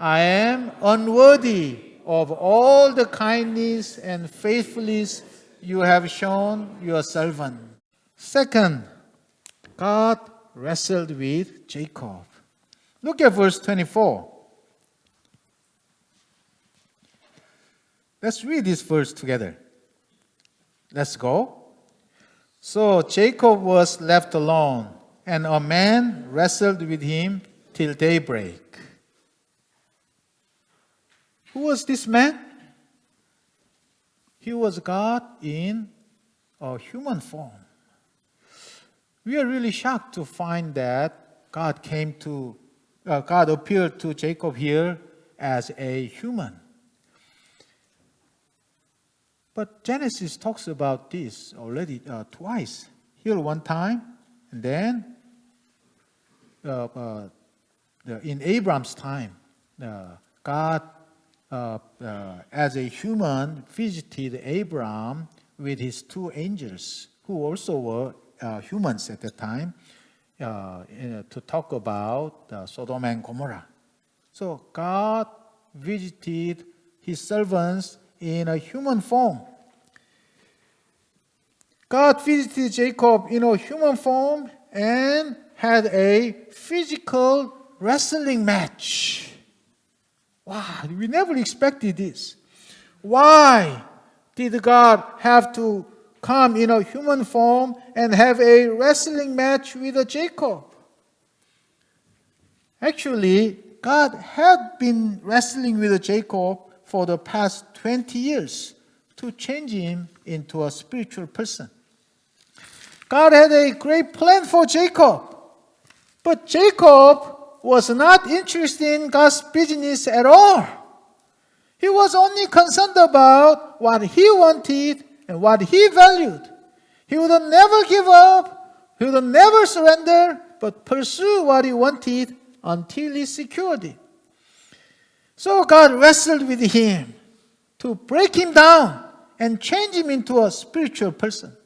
I am unworthy of all the kindness and faithfulness you have shown your servant. Second, God wrestled with Jacob. Look at verse 24. Let's read this verse together. Let's go. So Jacob was left alone, and a man wrestled with him till daybreak. Who was this man? He was God in a human form. We are really shocked to find that God appeared to Jacob here as a human. But Genesis talks about this already twice. Here one time, and then in Abraham's time, God, as a human, visited Abraham with his two angels, who also were humans at the time, to talk about Sodom and Gomorrah. So God visited his servants in a human form. God visited Jacob in a human form and had a physical wrestling match. Wow, we never expected this. Why did God have to come in a human form and have a wrestling match with Jacob? Actually, God had been wrestling with Jacob for the past 20 years to change him into a spiritual person. God had a great plan for Jacob, but Jacob was not interested in God's business at all. He was only concerned about what he wanted and what he valued. He would never give up, he would never surrender, but pursue what he wanted until he secured it. So God wrestled with him to break him down and change him into a spiritual person.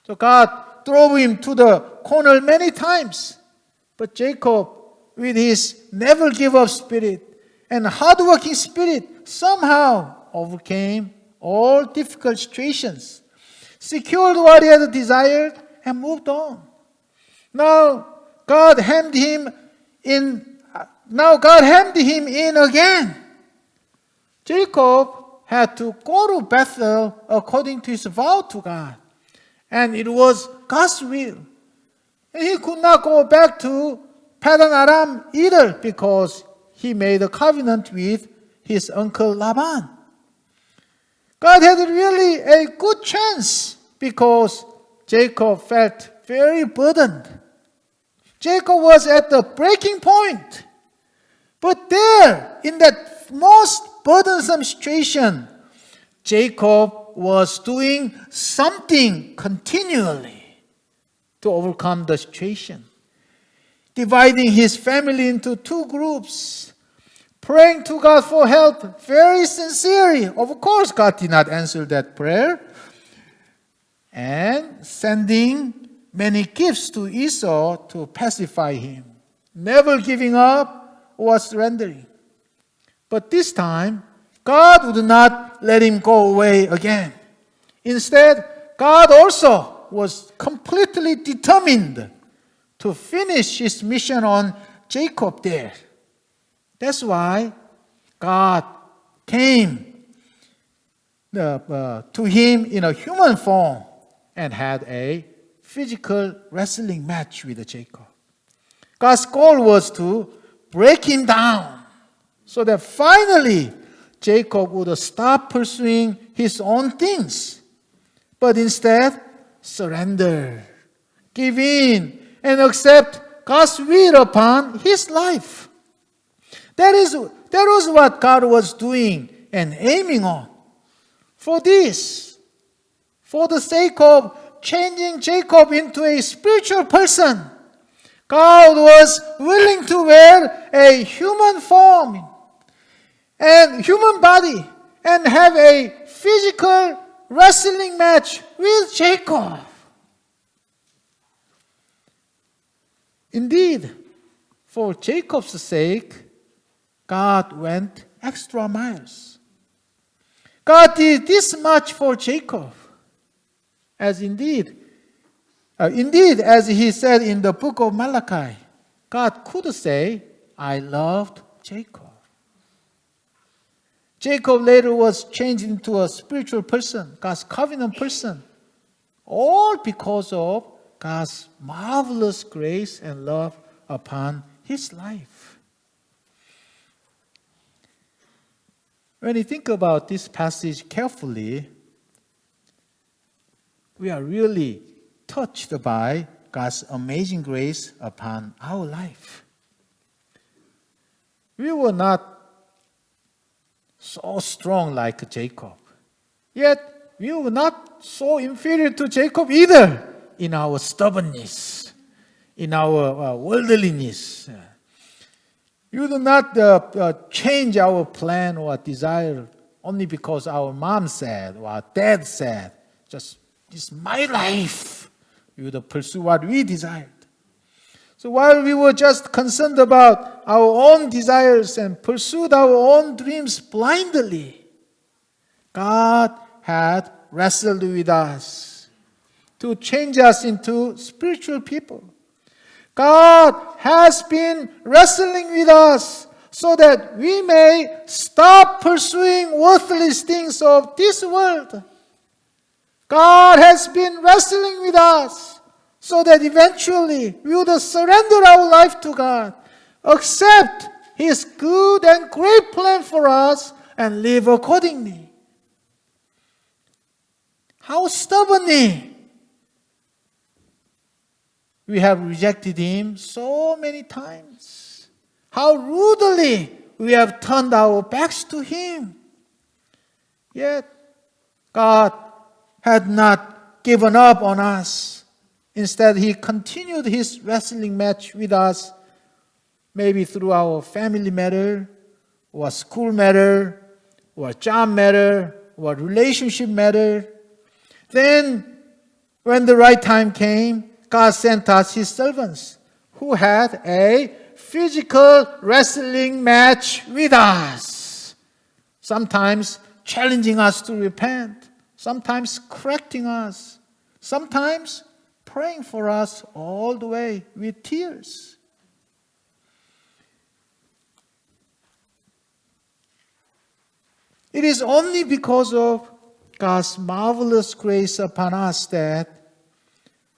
So God drove him to the corner many times. But Jacob, with his never give up spirit and hardworking spirit, somehow overcame all difficult situations, secured what he had desired, and moved on. Now God hemmed him in again. Jacob had to go to Bethel according to his vow to God. And it was God's will. And he could not go back to Padan Aram either because he made a covenant with his uncle Laban. God had really a good chance because Jacob felt very burdened. Jacob was at the breaking point. But there, in that most burdensome situation, Jacob was doing something continually to overcome the situation. Dividing his family into two groups, praying to God for help very sincerely. Of course, God did not answer that prayer. And sending many gifts to Esau to pacify him. Never giving up or surrendering. But this time, God would not let him go away again. Instead, God also was completely determined to finish his mission on Jacob there. That's why God came to him in a human form and had a physical wrestling match with Jacob. God's goal was to break him down so that finally Jacob would stop pursuing his own things, but instead surrender, give in, and accept God's will upon his life. That was what God was doing and aiming on. For this, for the sake of changing Jacob into a spiritual person, God was willing to wear a human form and human body and have a physical wrestling match with Jacob. Indeed, for Jacob's sake, God went extra miles. God did this much for Jacob, as indeed, as he said in the book of Malachi, God could say, I loved Jacob. Jacob later was changed into a spiritual person, God's covenant person, all because of God's marvelous grace and love upon his life. When you think about this passage carefully, we are really touched by God's amazing grace upon our life. We were not so strong like Jacob. Yet, we were not so inferior to Jacob either in our stubbornness, in our worldliness. We do not change our plan or desire only because our mom said or our dad said, just, this is my life. We would pursue what we desired. So while we were just concerned about our own desires and pursued our own dreams blindly, God had wrestled with us to change us into spiritual people. God has been wrestling with us so that we may stop pursuing worthless things of this world. God has been wrestling with us so that eventually we would surrender our life to God, accept His good and great plan for us, and live accordingly. How stubbornly we have rejected Him so many times. How rudely we have turned our backs to Him. Yet, God had not given up on us. Instead, He continued His wrestling match with us, maybe through our family matter, or school matter, or job matter, or relationship matter. Then, when the right time came, God sent us His servants who had a physical wrestling match with us, sometimes challenging us to repent, sometimes correcting us, sometimes praying for us all the way with tears. It is only because of God's marvelous grace upon us that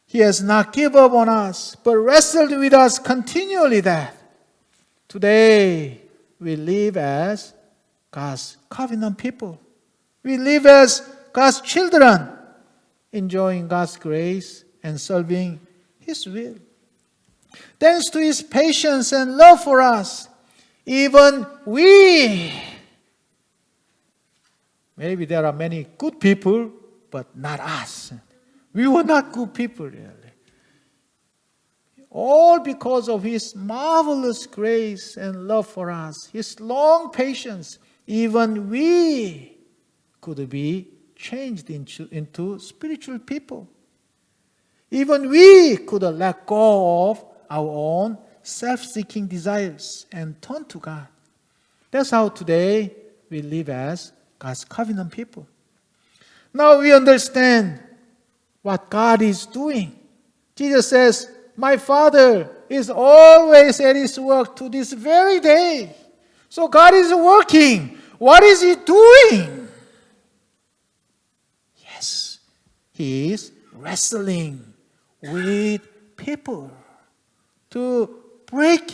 He has not given up on us, but wrestled with us continually, that today we live as God's covenant people. We live as God's children, enjoying God's grace and serving His will. Thanks to His patience and love for us, even we, maybe there are many good people, but not us. We were not good people, really. All because of His marvelous grace and love for us, His long patience, even we could be changed into spiritual people. Even we could let go of our own self-seeking desires and turn to God. That's how today we live as God's covenant people. Now we understand what God is doing. Jesus says, my Father is always at His work to this very day. So God is working. What is He doing? Yes, He is wrestling with people to break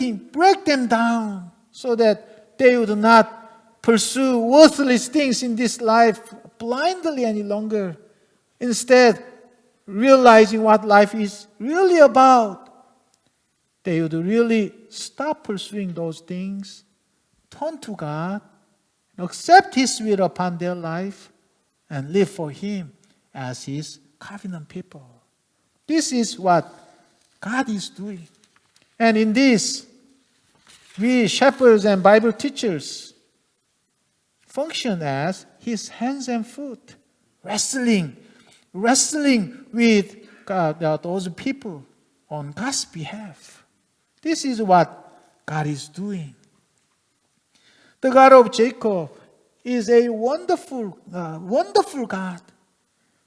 them down so that they would not pursue worthless things in this life blindly any longer. Instead, realizing what life is really about, they would really stop pursuing those things, turn to God, accept His will upon their life, and live for Him as His covenant people. This is what God is doing. And in this, we shepherds and Bible teachers function as His hands and feet, wrestling with those people on God's behalf. This is what God is doing. the God of Jacob, is a wonderful, wonderful God.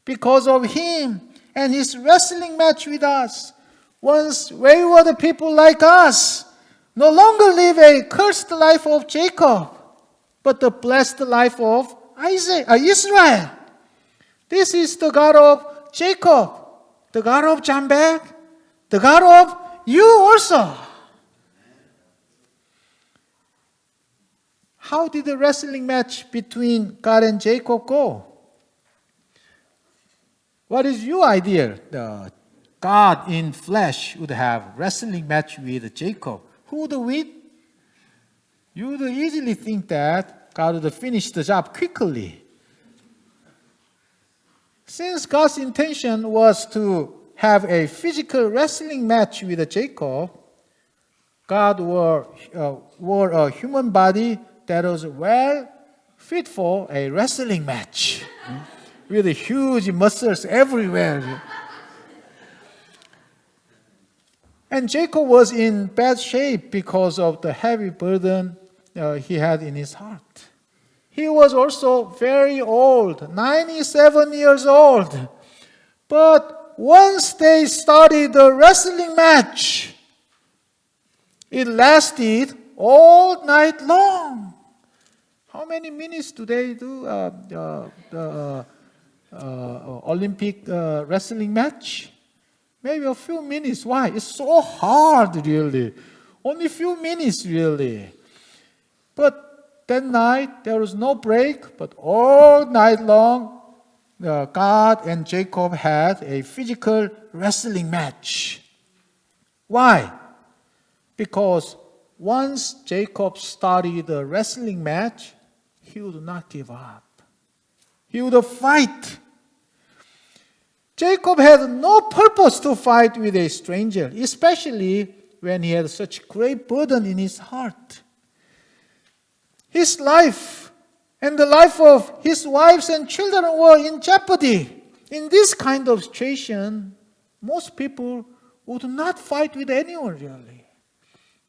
Because of Him and His wrestling match with us, once wayward people like us no longer live a cursed life of Jacob, but the blessed life of Israel. This is the God of Jacob, the God of Baik, the God of you also. How did the wrestling match between God and Jacob go? What is your idea? The God in flesh would have wrestling match with Jacob. Who would win? You would easily think that God would finish the job quickly. Since God's intention was to have a physical wrestling match with Jacob, God wore a human body that was well fit for a wrestling match with huge muscles everywhere. And Jacob was in bad shape because of the heavy burden he had in his heart. He was also very old, 97 years old. But once they started the wrestling match, it lasted all night long. How many minutes do they do the Olympic wrestling match? Maybe a few minutes. Why? It's so hard, really. Only a few minutes, really. But that night, there was no break, but all night long, God and Jacob had a physical wrestling match. Why? Because once Jacob started the wrestling match, he would not give up. He would fight. Jacob had no purpose to fight with a stranger, especially when he had such great burden in his heart. His life and the life of his wives and children were in jeopardy. In this kind of situation, most people would not fight with anyone really.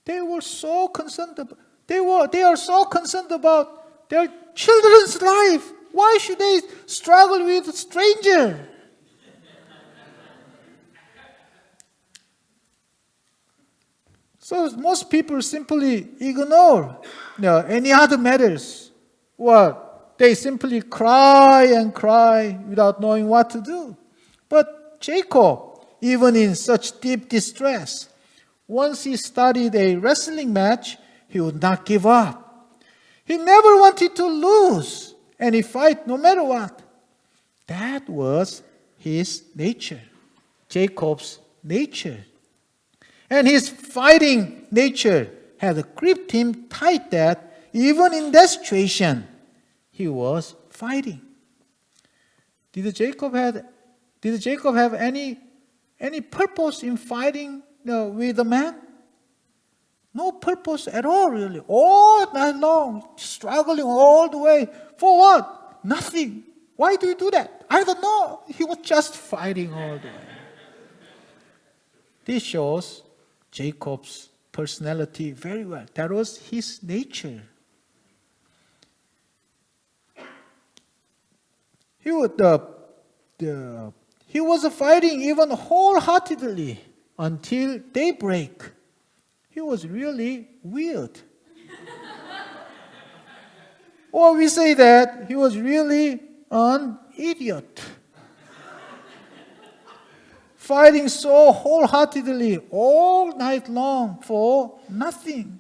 They were so concerned about, they are so concerned about their children's life. Why should they struggle with a stranger? So most people simply ignore any other matters. Or they simply cry and cry without knowing what to do. But Jacob, even in such deep distress, once he started a wrestling match, he would not give up. He never wanted to lose any fight, no matter what. That was his nature, Jacob's nature. And his fighting nature had gripped him tight that even in that situation, he was fighting. Did Jacob have any purpose in fighting with the man? No purpose at all, really. All night long, struggling all the way. For what? Nothing. Why do you do that? I don't know. He was just fighting all the way. This shows Jacob's personality very well. That was his nature. He was fighting even wholeheartedly until daybreak. He was really weird. Or we say that he was really an idiot. Fighting so wholeheartedly all night long for nothing.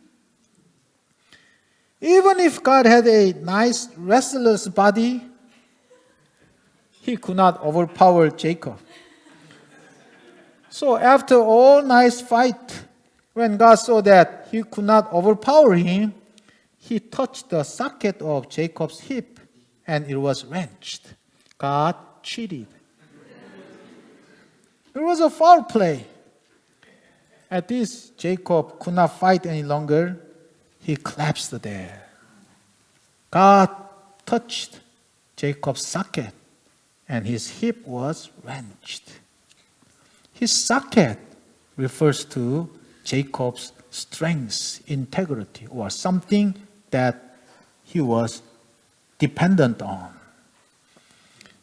Even if God had a nice wrestler's body, he could not overpower Jacob. So after all night's fight, when God saw that he could not overpower him, he touched the socket of Jacob's hip and it was wrenched. God cheated. It was a foul play. At this, Jacob could not fight any longer. He collapsed there. God touched Jacob's socket, and his hip was wrenched. His socket refers to Jacob's strength, integrity, or something that he was dependent on.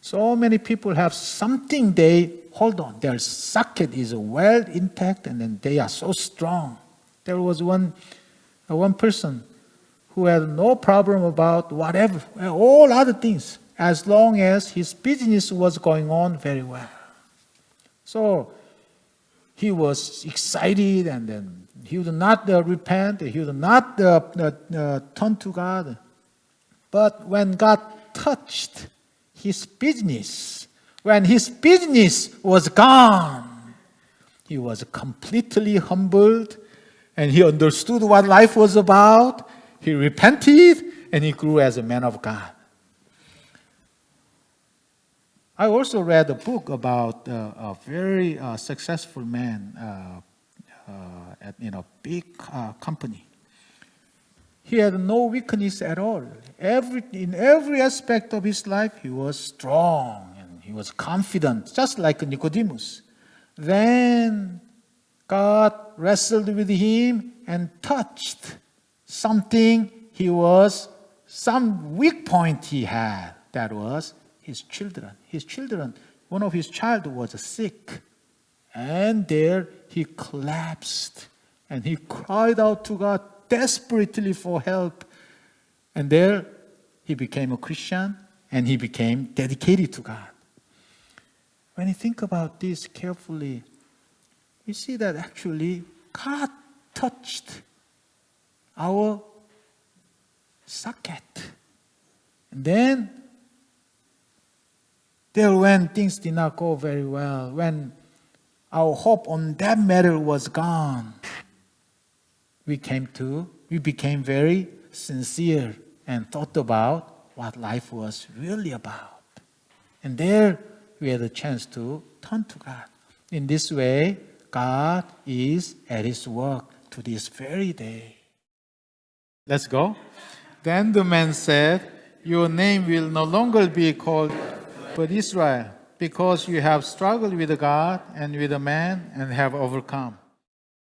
So many people have something they hold on. Their socket is well intact and then they are so strong. There was one person who had no problem about whatever, all other things, as long as his business was going on very well. So he was excited, and then he would not repent, he would not turn to God. But when God touched his business, when his business was gone, he was completely humbled, and he understood what life was about. He repented, and he grew as a man of God. I also read a book about a very successful man in a big company. He had no weakness at all. In every aspect of his life, he was strong and he was confident, just like Nicodemus. Then God wrestled with him and touched something some weak point he had. That was his children. One of his child was sick. And there he collapsed. And he cried out to God desperately for help. And there he became a Christian and he became dedicated to God. When you think about this carefully, we see that actually God touched our socket. And then when things did not go very well, when our hope on that matter was gone, we became very sincere and thought about what life was really about. And there we had a chance to turn to God. In this way, God is at his work to this very day. Let's go. Then the man said, "Your name will no longer be called but Israel, because you have struggled with God and with a man and have overcome."